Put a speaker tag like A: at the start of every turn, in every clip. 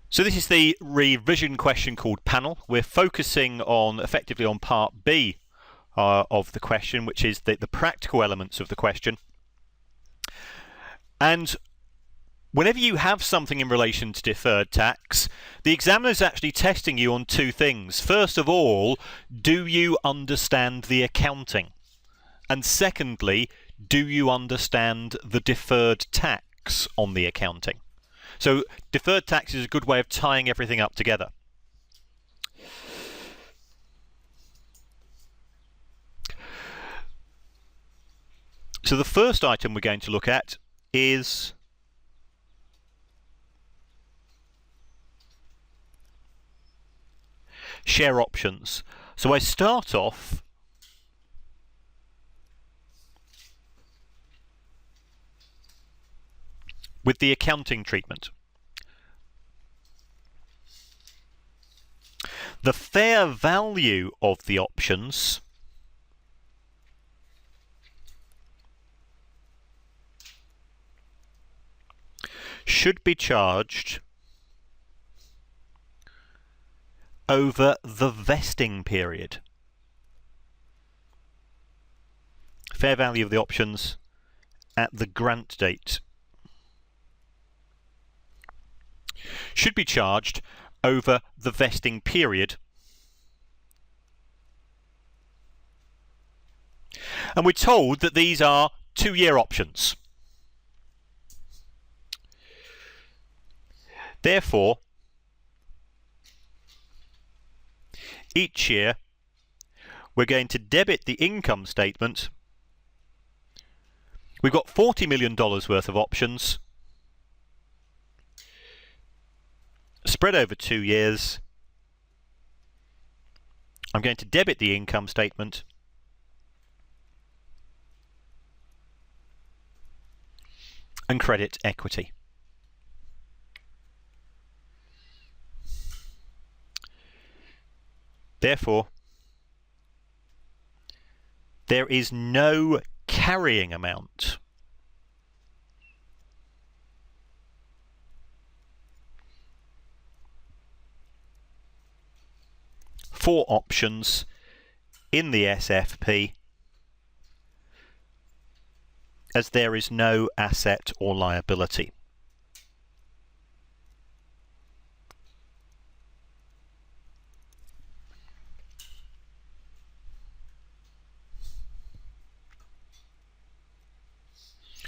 A: So this is the revision question called panel. We're focusing on effectively on part B of the question, which is the practical elements of the question. And whenever you have something in relation to deferred tax, the examiner is actually testing you on two things. First of all, do you understand the accounting? And secondly, do you understand the deferred tax on the accounting? So deferred tax is a good way of tying everything up together. So the first item we're going to look at is share options. So I start off with the accounting treatment. The fair value of the options should be charged over the vesting period. Fair value of the options at the grant date should be charged over the vesting period. And we're told that these are 2-year options. Therefore, each year we're going to debit the income statement. We've got $40 million worth of options spread over 2 years. I'm going to debit the income statement and credit equity. Therefore, there is no carrying amount for options in the SFP, as there is no asset or liability.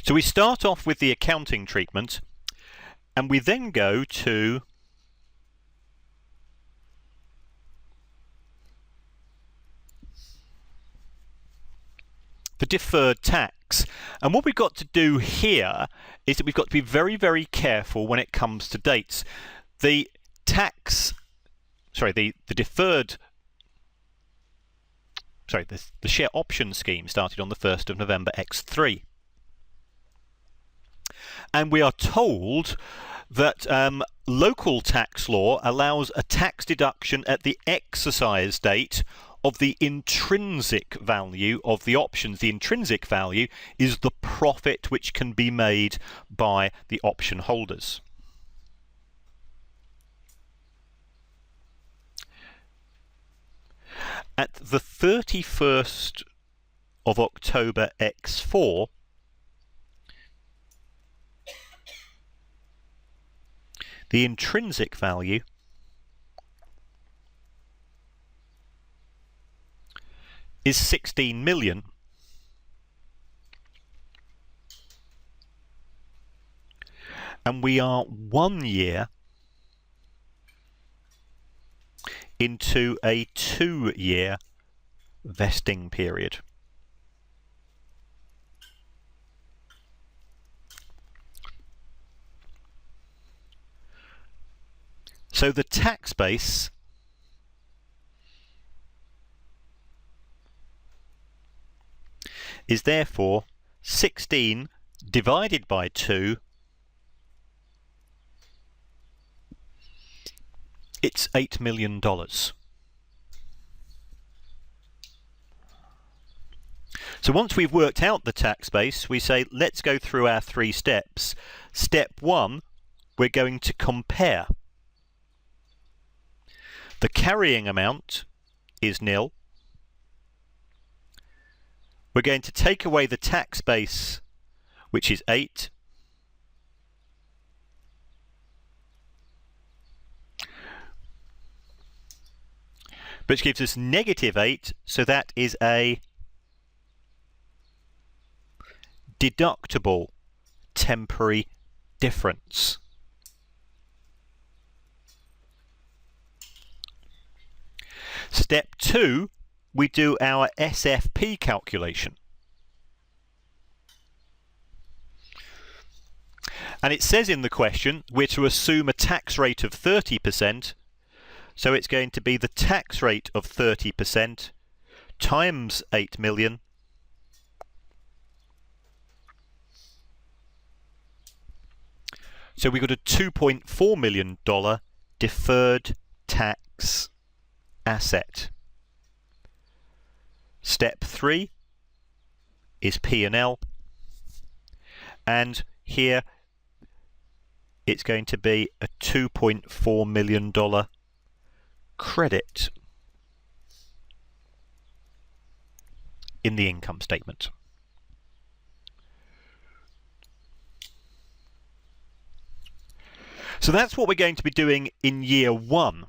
A: So we start off with the accounting treatment, and we then go to the deferred tax. And what we've got to do here is that we've got to be very, very careful when it comes to dates. The share option scheme started on the 1st of November X3. And we are told that local tax law allows a tax deduction at the exercise date of the intrinsic value of the options. The intrinsic value is the profit which can be made by the option holders. At the 31st of October X4, the intrinsic value is 16 million. And we are 1 year into a 2-year vesting period. So the tax base is therefore 16 divided by 2. It's $8 million. So once we've worked out the tax base, we say, let's go through our 3 steps. Step 1, we're going to compare. The carrying amount is nil. We're going to take away the tax base, which is 8. Which gives us -8, so that is a deductible temporary difference. Step 2, we do our SFP calculation. And it says in the question we're to assume a tax rate of 30%, so it's going to be the tax rate of 30% times 8 million So we got a $2.4 million deferred tax asset. Step 3 is P&L, and here it's going to be a $2.4 million credit in the income statement. So that's what we're going to be doing in year 1.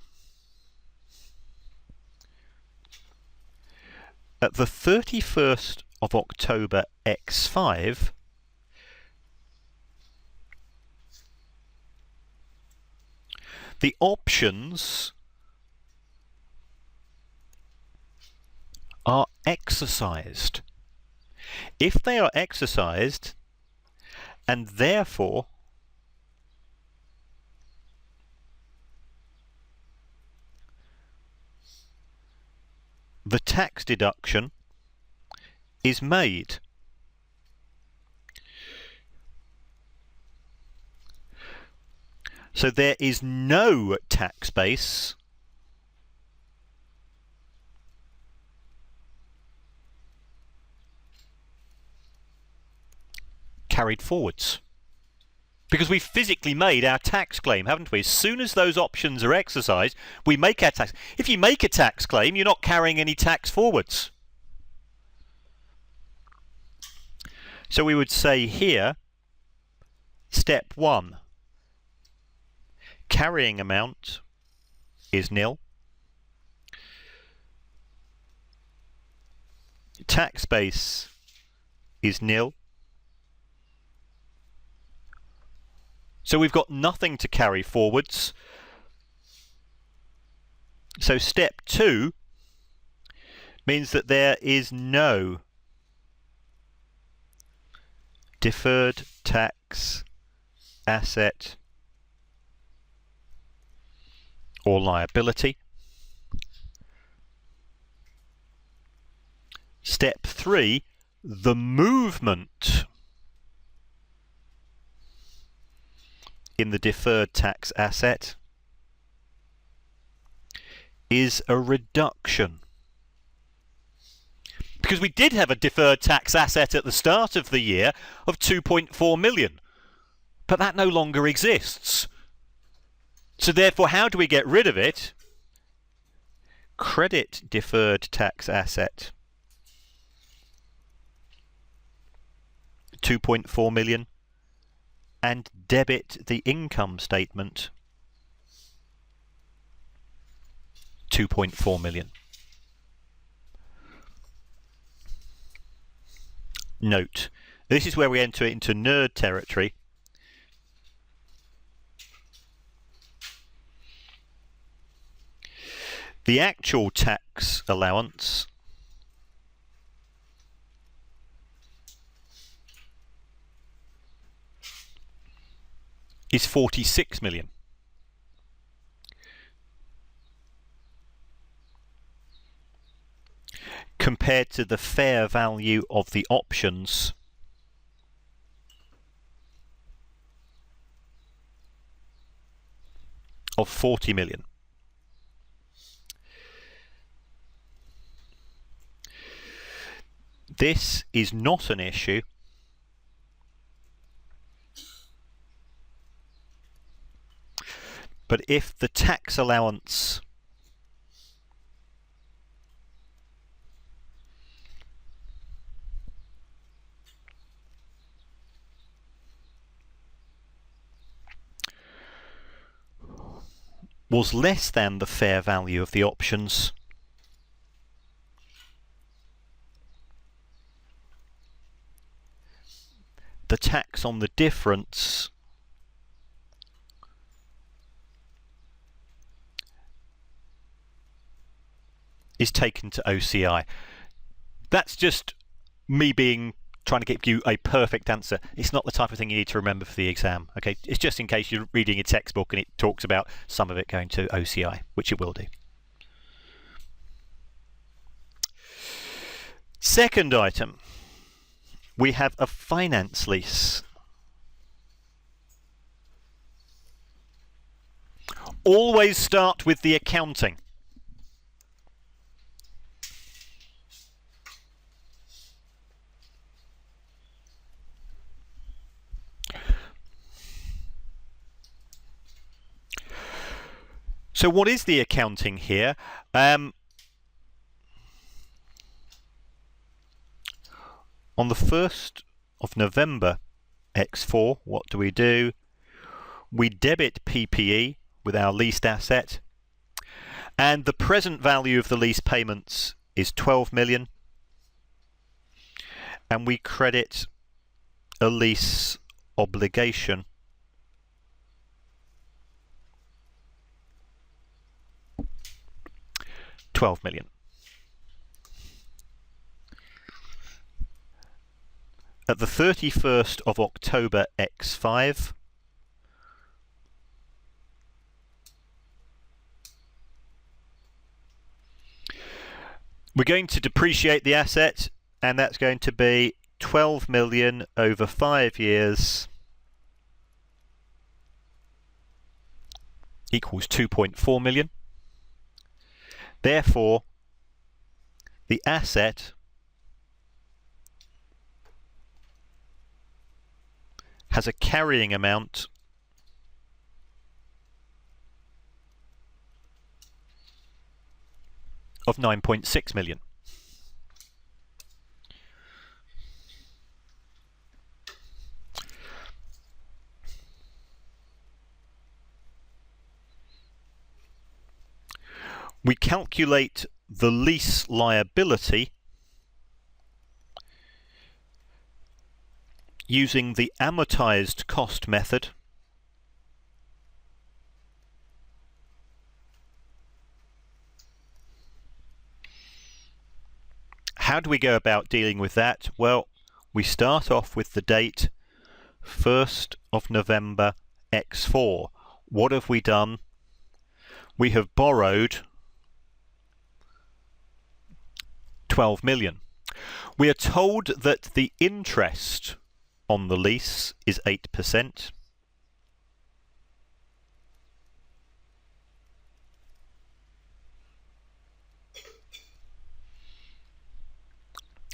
A: At the 31st of October X5, the options are exercised. If they are exercised, and therefore the tax deduction is made. So there is no tax base carried forwards. Because we've physically made our tax claim, haven't we? As soon as those options are exercised, we make our tax. If you make a tax claim, you're not carrying any tax forwards. So we would say here, step 1, carrying amount is nil. Tax base is nil. So we've got nothing to carry forwards. So step 2 means that there is no deferred tax asset or liability. Step 3, the movement in the deferred tax asset is a reduction. Because we did have a deferred tax asset at the start of the year of 2.4 million, but that no longer exists. So therefore, how do we get rid of it? Credit deferred tax asset 2.4 million and debit the income statement 2.4 million. Note, this is where we enter into nerd territory. The actual tax allowance is 46 million. Compared to the fair value of the options of 40 million. This is not an issue but if the tax allowance was less than the fair value of the options, the tax on the difference is taken to OCI. That's just me trying to give you a perfect answer. It's not the type of thing you need to remember for the exam. Okay, it's just in case you're reading a textbook and it talks about some of it going to OCI, which it will do. Second item, we have a finance lease. Always start with the accounting. So what is the accounting here? On the 1st of November X4, what do? We debit PPE with our leased asset, and the present value of the lease payments is 12 million, and we credit a lease obligation £12 million. At the 31st of October X5, we're going to depreciate the asset, and that's going to be 12 million over 5 years equals 2.4 million. Therefore, the asset has a carrying amount of 9.6 million. We calculate the lease liability using the amortized cost method How do we go about dealing with that? Well, we start off with the date 1st of November X4. What have we done? We have borrowed 12 million. We are told that the interest on the lease is 8%.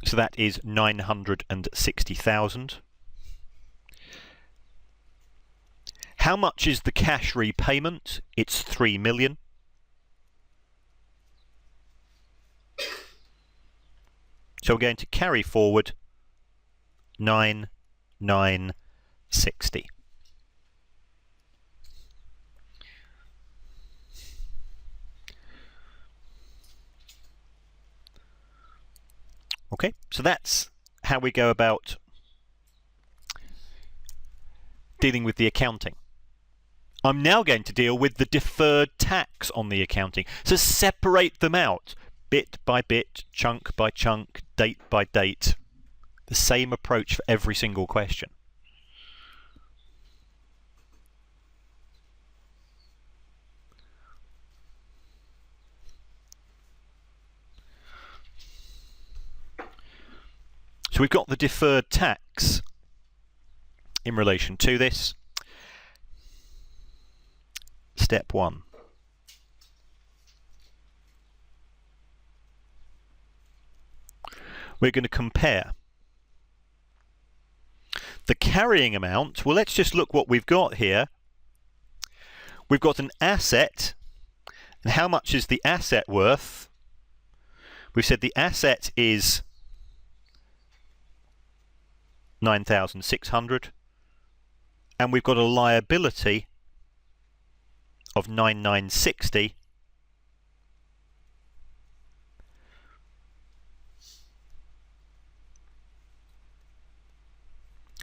A: So that is 960,000. How much is the cash repayment? It's 3 million. So we're going to carry forward 9,960. Okay, so that's how we go about dealing with the accounting. I'm now going to deal with the deferred tax on the accounting. So separate them out, bit by bit, chunk by chunk, date by date. The same approach for every single question. So we've got the deferred tax in relation to this. Step 1. We're going to compare the carrying amount. Well, let's just look what we've got here. We've got an asset, and how much is the asset worth? We've said the asset is 9,600, and we've got a liability of 9960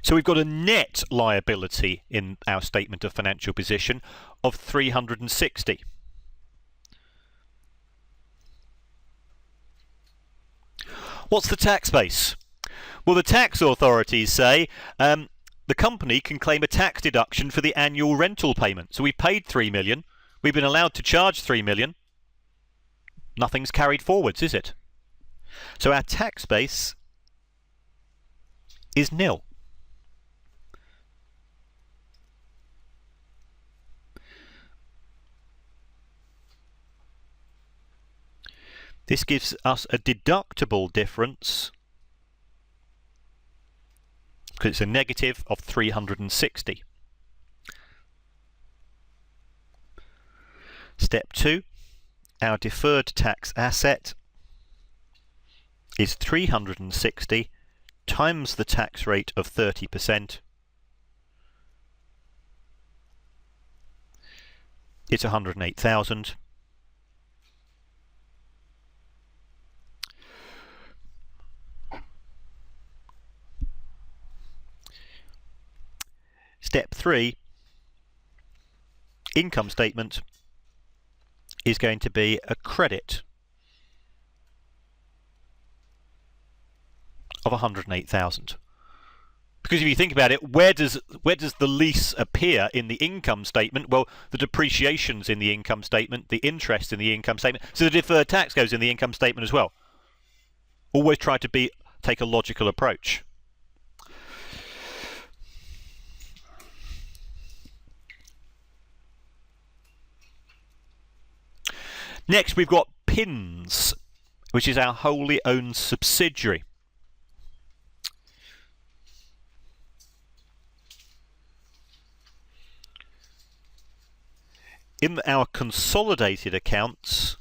A: So we've got a net liability in our statement of financial position of 360. What's the tax base? Well, the tax authorities say the company can claim a tax deduction for the annual rental payment. So we paid 3 million. We've been allowed to charge 3 million. Nothing's carried forwards, is it? So our tax base is nil. This gives us a deductible difference, because it's a negative of 360. Step 2, our deferred tax asset is 360 times the tax rate of 30%. It's 108,000. Step 3, income statement is going to be a credit of 108,000. Because if you think about it, where does the lease appear in the income statement? Well, the depreciation's in the income statement, the interest in the income statement, so the deferred tax goes in the income statement as well. Always try to take a logical approach. Next, we've got PINS, which is our wholly owned subsidiary. In our consolidated accounts,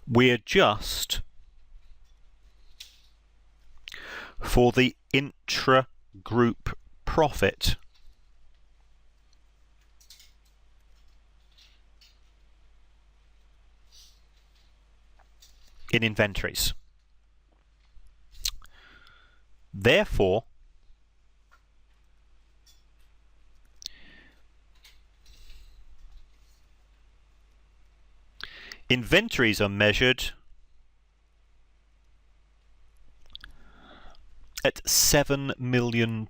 A: we adjust for the intra-group profit. In inventories. Therefore, inventories are measured at $7 million.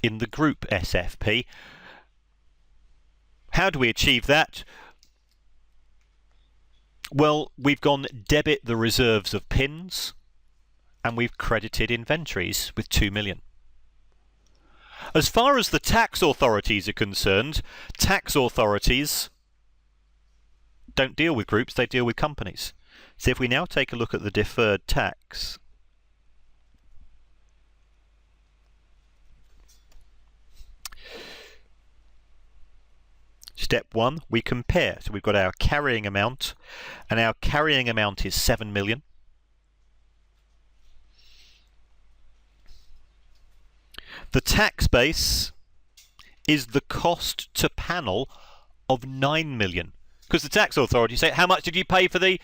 A: In the group SFP. How do we achieve that? Well, we've gone debit the reserves of PINS and we've credited inventories with 2 million. As far as the tax authorities are concerned, tax authorities don't deal with groups, they deal with companies. So if we now take a look at the deferred tax, step 1, we compare. So we've got our carrying amount, and our carrying amount is 7 million. The tax base is the cost to panel of 9 million. Because the tax authority say, how much did you pay for the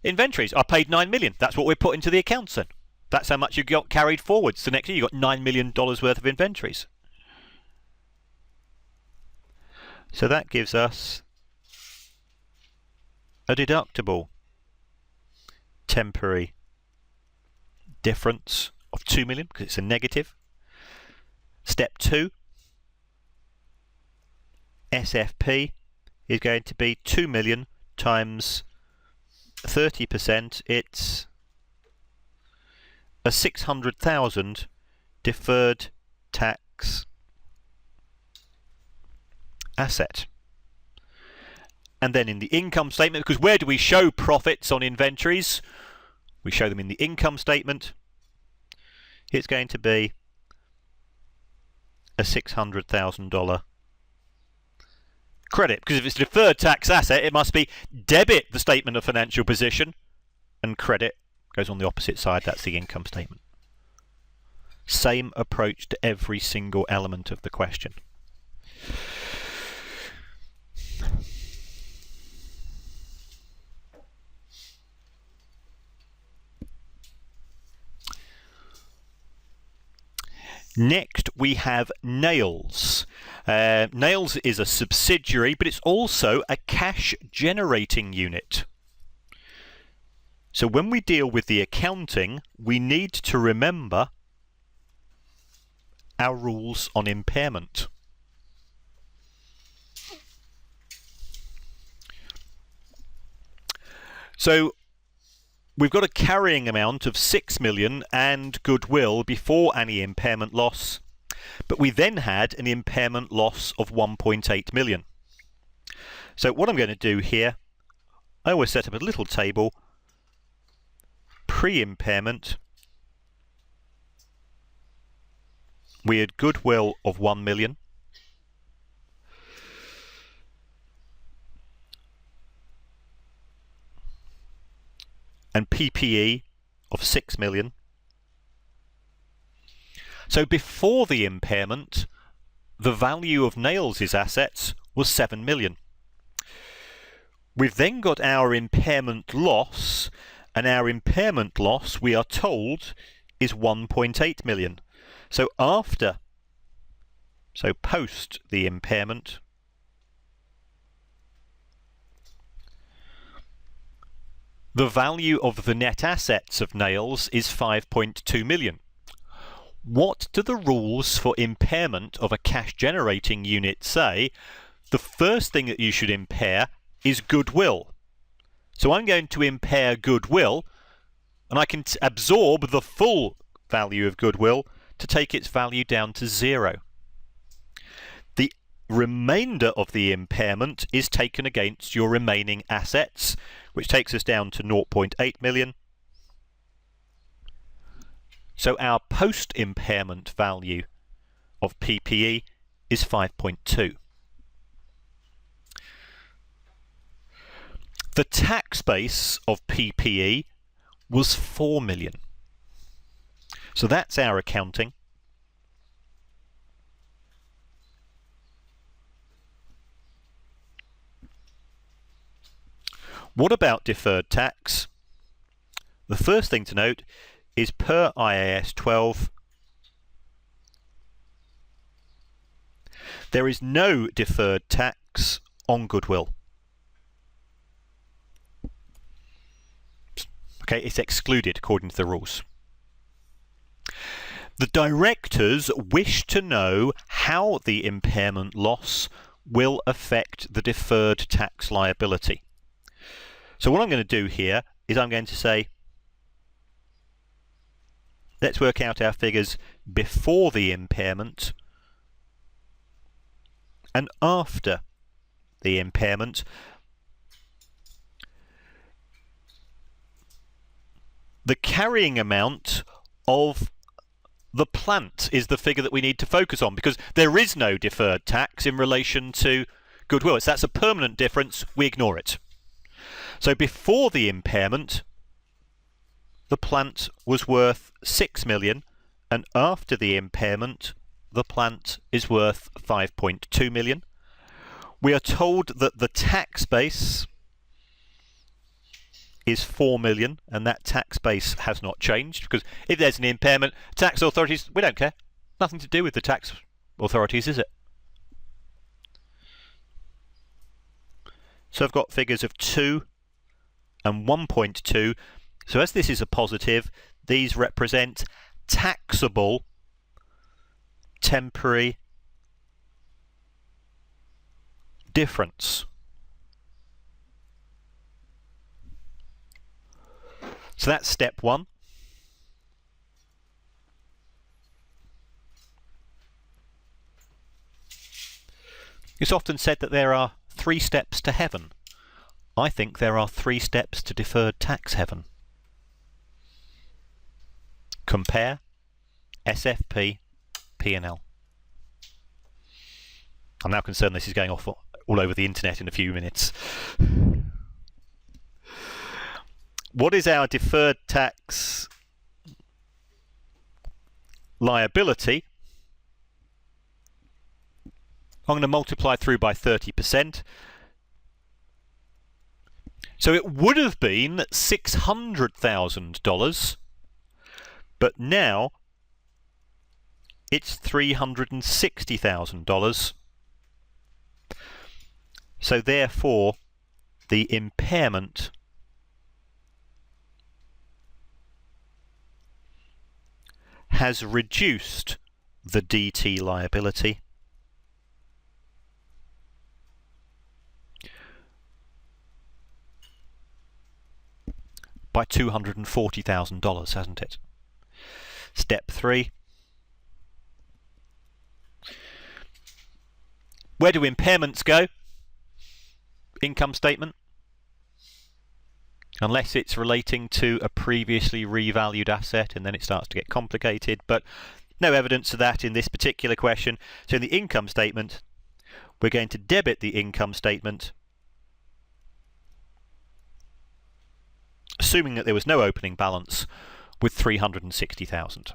A: inventories? I paid 9 million. That's what we're put into the accounts then. That's how much you got carried forward. So next year you got $9 million worth of inventories. So that gives us a deductible temporary difference of 2 million because it's a negative. Step 2, SFP is going to be 2 million times 30%. It's a 600,000 deferred tax asset. And then in the income statement, because where do we show profits on inventories? We show them in the income statement. It's going to be a $600,000 credit, because if it's a deferred tax asset, it must be debit the statement of financial position and credit goes on the opposite side. That's the income statement. Same approach to every single element of the question. Next, we have Nails. Nails is a subsidiary, but it's also a cash-generating unit. So when we deal with the accounting, we need to remember our rules on impairment. So we've got a carrying amount of 6 million and goodwill before any impairment loss, but we then had an impairment loss of 1.8 million. So what I'm going to do here, I always set up a little table, pre-impairment. We had goodwill of 1 million. And PPE of 6 million. So before the impairment, the value of Nails' assets was 7 million. We've then got our impairment loss, and our impairment loss, we are told, is 1.8 million. So post the impairment, the value of the net assets of Nails is 5.2 million. What do the rules for impairment of a cash-generating unit say? The first thing that you should impair is goodwill. So I'm going to impair goodwill, and I can absorb the full value of goodwill to take its value down to 0. The remainder of the impairment is taken against your remaining assets, which takes us down to 0.8 million. So our post-impairment value of PPE is 5.2. The tax base of PPE was 4 million. So that's our accounting. What about deferred tax? The first thing to note is per IAS 12, there is no deferred tax on goodwill. Okay, it's excluded according to the rules. The directors wish to know how the impairment loss will affect the deferred tax liability. So what I'm going to do here is I'm going to say, let's work out our figures before the impairment and after the impairment. The carrying amount of the plant is the figure that we need to focus on, because there is no deferred tax in relation to goodwill. So that's a permanent difference. We ignore it. So before the impairment, the plant was worth 6 million, and after the impairment, the plant is worth 5.2 million. We are told that the tax base is 4 million, and that tax base has not changed, because if there's an impairment, tax authorities, we don't care. Nothing to do with the tax authorities, is it? So I've got figures of 2 and 1.2. So as this is a positive, these represent taxable temporary difference. So that's step 1. It's often said that there are 3 steps to heaven. I think there are 3 steps to deferred tax heaven. Compare, SFP, P&L. I'm now concerned this is going off all over the internet in a few minutes. what is our deferred tax liability? I'm going to multiply through by 30%. So it would have been $600,000, but now it's $360,000. So therefore, the impairment has reduced the DT liability by $240,000, hasn't it? Step 3. Where do impairments go? Income statement. Unless it's relating to a previously revalued asset, and then it starts to get complicated, but no evidence of that in this particular question. So in the income statement, we're going to debit the income statement, assuming that there was no opening balance, with $360,000.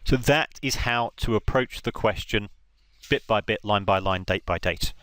A: So that is how to approach the question bit by bit, line by line, date by date.